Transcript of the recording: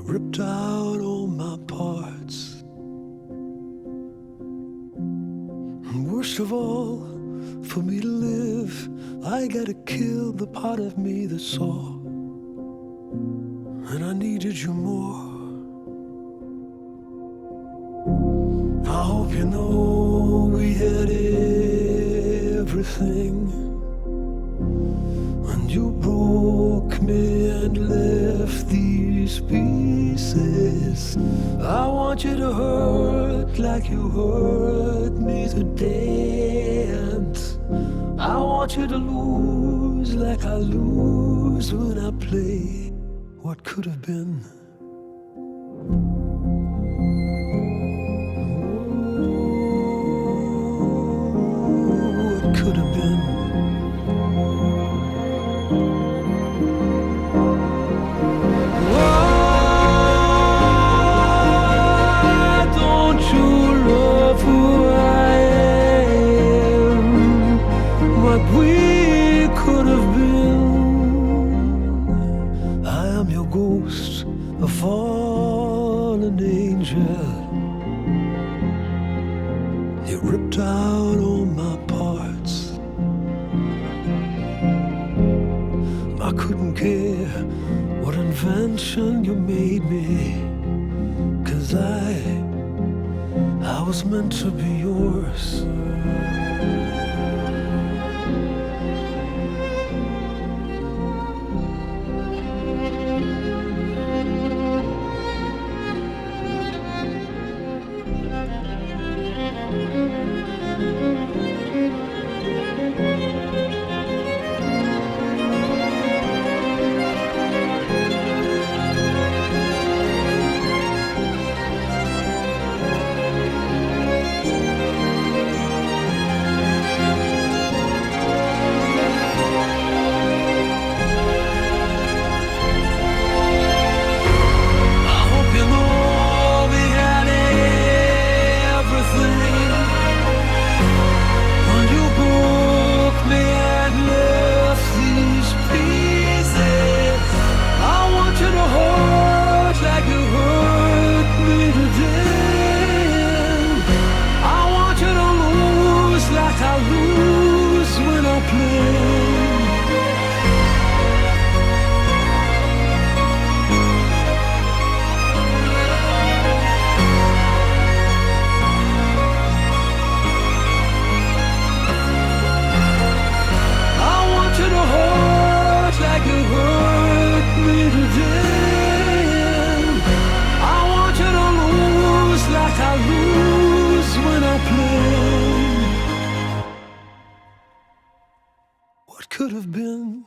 ripped out all my parts. And worst of all, for me to live, I gotta kill the part of me that saw. And I needed you more. I hope you know we had everything. When you broke me and left these pieces, I want you to hurt like you hurt me today. And I want you to lose like I lose when I play what could have been. What could have been. Why don't you love who I am? What we could have been. I am your ghost, a fallen angel. You ripped out all my parts. I couldn't care what invention you made me, 'cause I was meant to be yours. Could have been.